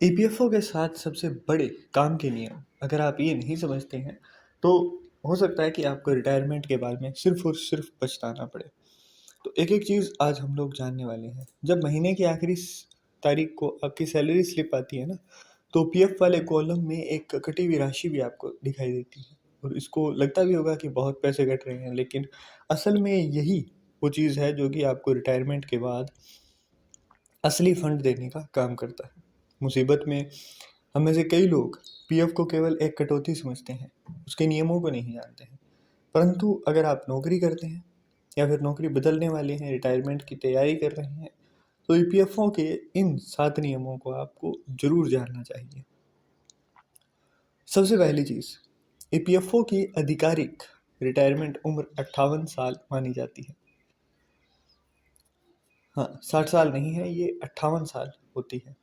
EPFO के साथ सबसे बड़े काम के नियम अगर आप ये नहीं समझते हैं तो हो सकता है कि आपको रिटायरमेंट के बाद में सिर्फ और सिर्फ पछताना पड़े। तो एक एक चीज़ आज हम लोग जानने वाले हैं। जब महीने की आखिरी तारीख को आपकी सैलरी स्लिप आती है ना, तो पीएफ वाले कॉलम में एक कटी हुई राशि भी आपको दिखाई देती है। और इसको लगता भी होगा कि बहुत पैसे कट रहे हैं, लेकिन असल में यही वो चीज़ है जो कि आपको रिटायरमेंट के बाद असली फंड देने का काम करता है। मुसीबत में हम में से कई लोग पीएफ को केवल एक कटौती समझते हैं, उसके नियमों को नहीं जानते हैं। परंतु अगर आप नौकरी करते हैं या फिर नौकरी बदलने वाले हैं, रिटायरमेंट की तैयारी कर रहे हैं, तो ईपीएफओ के इन 7 नियमों को आपको ज़रूर जानना चाहिए। सबसे पहली चीज़, ईपीएफओ की आधिकारिक रिटायरमेंट उम्र 58 साल मानी जाती है। हाँ, 60 साल नहीं है, ये 58 साल होती है।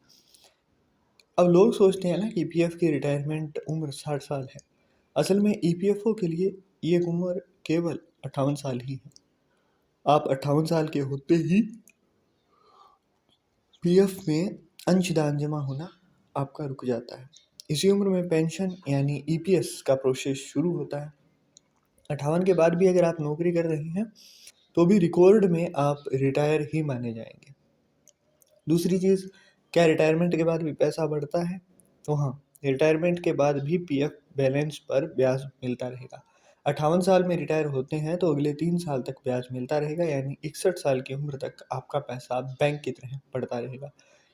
अब लोग सोचते हैं ना कि ईपीएफ की रिटायरमेंट उम्र 60 साल है। असल में ईपीएफओ के लिए ये उम्र केवल 58 साल ही है। आप 58 साल के होते ही पीएफ में अंशदान जमा होना आपका रुक जाता है। इसी उम्र में पेंशन यानी ईपीएस का प्रोसेस शुरू होता है। 58 के बाद भी अगर आप नौकरी कर रहे हैं तो भी रिकॉर्ड में आप रिटायर ही माने जाएंगे। दूसरी चीज़, क्या रिटायरमेंट के बाद भी पैसा बढ़ता है? तो हाँ, रिटायरमेंट के बाद भी पीएफ बैलेंस पर ब्याज मिलता रहेगा। 58 साल में रिटायर होते हैं तो अगले 3 साल तक ब्याज मिलता रहेगा, यानी 61 साल की उम्र तक आपका पैसा बैंक की तरह पड़ता रहेगा।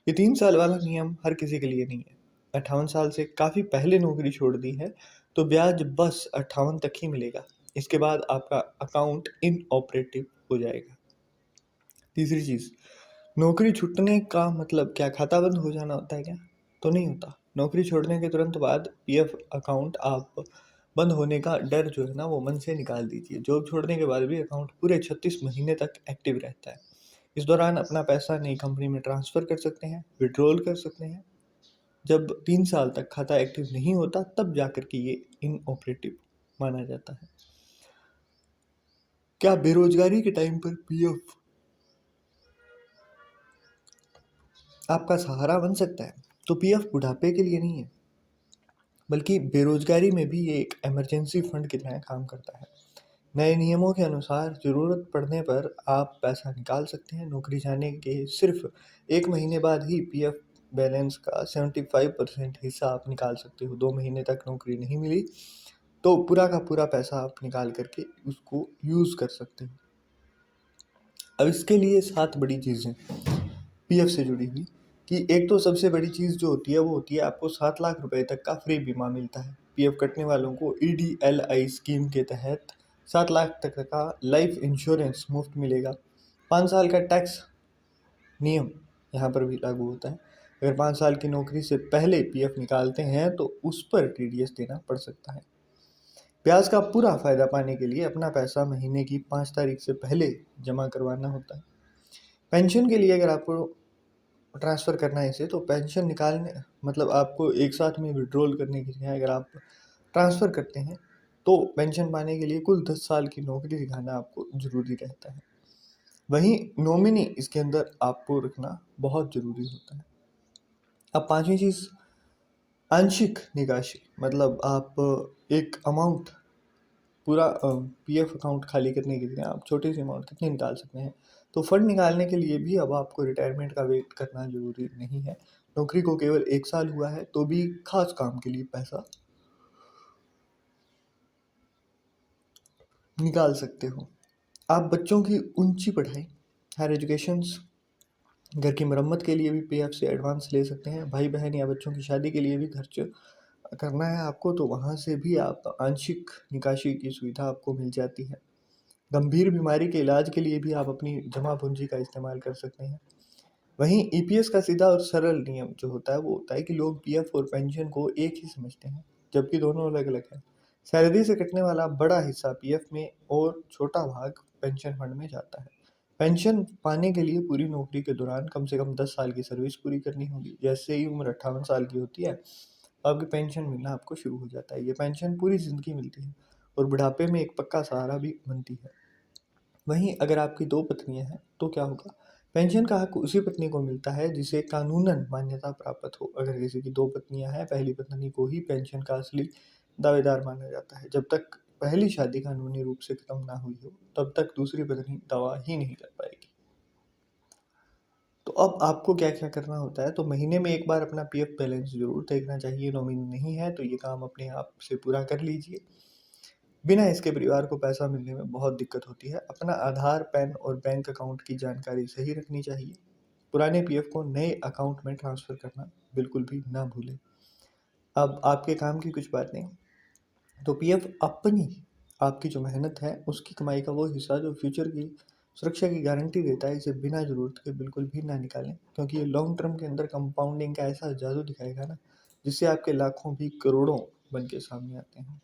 ये 3 साल वाला नियम हर किसी के लिए नहीं है। 58 साल से काफ़ी पहले नौकरी छोड़ दी है तो ब्याज बस 58 तक ही मिलेगा। इसके बाद आपका अकाउंट इनऑपरेटिव हो जाएगा। तीसरी चीज़, नौकरी छूटने का मतलब क्या खाता बंद हो जाना होता है क्या? तो नहीं होता। नौकरी छोड़ने के तुरंत बाद पीएफ अकाउंट आप बंद होने का डर जो है ना वो मन से निकाल दीजिए। जॉब छोड़ने के बाद भी अकाउंट पूरे 36 महीने तक एक्टिव रहता है। इस दौरान अपना पैसा नई कंपनी में ट्रांसफ़र कर सकते हैं, विड्रॉल कर सकते हैं। जब 3 साल तक खाता एक्टिव नहीं होता तब जाकर के ये इनऑपरेटिव माना जाता है। क्या बेरोजगारी के टाइम पर पीएफ आपका सहारा बन सकता है? तो पीएफ बुढ़ापे के लिए नहीं है, बल्कि बेरोजगारी में भी ये एक इमरजेंसी फंड की तरह काम करता है। नए नियमों के अनुसार ज़रूरत पड़ने पर आप पैसा निकाल सकते हैं। नौकरी जाने के सिर्फ 1 महीने बाद ही पीएफ बैलेंस का 75% हिस्सा आप निकाल सकते हो। 2 महीने तक नौकरी नहीं मिली तो पूरा का पूरा पैसा आप निकाल करके उसको यूज़ कर सकते हो। अब इसके लिए 7 बड़ी चीज़ें पीएफ से जुड़ी हुई, कि एक तो सबसे बड़ी चीज़ जो होती है वो होती है आपको 7 लाख रुपए तक का फ्री बीमा मिलता है। पीएफ कटने वालों को ईडीएलआई स्कीम के तहत 7 लाख तक का लाइफ इंश्योरेंस मुफ्त मिलेगा। 5 साल का टैक्स नियम यहाँ पर भी लागू होता है। अगर 5 साल की नौकरी से पहले पीएफ निकालते हैं तो उस पर टीडीएस देना पड़ सकता है। ब्याज का पूरा फ़ायदा पाने के लिए अपना पैसा महीने की 5 तारीख से पहले जमा करवाना होता है। पेंशन के लिए अगर आपको ट्रांसफ़र करना है इसे, तो पेंशन निकालने मतलब आपको एक साथ में विड्रॉल करने के लिए अगर आप ट्रांसफ़र करते हैं तो पेंशन पाने के लिए कुल 10 साल की नौकरी दिखाना आपको ज़रूरी रहता है। वहीं नॉमिनी इसके अंदर आपको रखना बहुत ज़रूरी होता है। अब पाँचवीं चीज़, आंशिक निकासी, मतलब आप एक अमाउंट पूरा पीएफ अकाउंट खाली करने के लिए आप छोटी सी अमाउंट कितनी निकाल सकते हैं। तो फंड निकालने के लिए भी अब आपको रिटायरमेंट का वेट करना ज़रूरी नहीं है। नौकरी को केवल 1 साल हुआ है तो भी खास काम के लिए पैसा निकाल सकते हो। आप बच्चों की ऊंची पढ़ाई, हायर एजुकेशंस, घर की मरम्मत के लिए भी पीएफ से एडवांस ले सकते हैं। भाई बहन या बच्चों की शादी के लिए भी खर्च करना है आपको तो वहाँ से भी आप आंशिक निकासी की सुविधा आपको मिल जाती है। गंभीर बीमारी के इलाज के लिए भी आप अपनी जमा पूंजी का इस्तेमाल कर सकते हैं। वहीं ईपीएस का सीधा और सरल नियम जो होता है वो होता है कि लोग पीएफ और पेंशन को एक ही समझते हैं, जबकि दोनों अलग अलग हैं। सैलरी से कटने वाला बड़ा हिस्सा पीएफ में और छोटा भाग पेंशन फंड में जाता है। पेंशन पाने के लिए पूरी नौकरी के दौरान कम से कम 10 साल की सर्विस पूरी करनी होगी। जैसे ही उम्र 58 साल की होती है आपकी पेंशन मिलना आपको शुरू हो जाता है। ये पेंशन पूरी ज़िंदगी मिलती है और बुढ़ापे में एक पक्का सहारा भी बनती है। वहीं अगर आपकी 2 पत्नियां हैं तो क्या होगा? पेंशन का हक उसी पत्नी को मिलता है जिसे कानूनन मान्यता प्राप्त हो। अगर किसी की 2 पत्नियाँ हैं, पहली पत्नी को ही पेंशन का असली दावेदार माना जाता है। जब तक पहली शादी कानूनी रूप से खत्म ना हुई हो, तब तक दूसरी पत्नी दावा ही नहीं कर पाएगी। तो अब आपको क्या-क्या करना होता है, तो महीने में एक बार अपना पीएफ बैलेंस ज़रूर देखना चाहिए। नॉमिनी नहीं है, तो ये काम अपने आप से पूरा कर लीजिए। बिना इसके परिवार को पैसा मिलने में बहुत दिक्कत होती है। अपना आधार, पैन और बैंक अकाउंट की जानकारी सही रखनी चाहिए। पुराने पीएफ को नए अकाउंट में ट्रांसफ़र करना बिल्कुल भी ना भूलें। अब आपके काम की कुछ बातें, तो पीएफ अपनी आपकी जो मेहनत है उसकी कमाई का वो हिस्सा जो फ्यूचर की सुरक्षा की गारंटी देता है, इसे बिना ज़रूरत के बिल्कुल भी ना निकालें, क्योंकि ये लॉन्ग टर्म के अंदर कंपाउंडिंग का ऐसा जादू दिखाएगा ना, जिससे आपके लाखों भी करोड़ों बन के सामने आते हैं।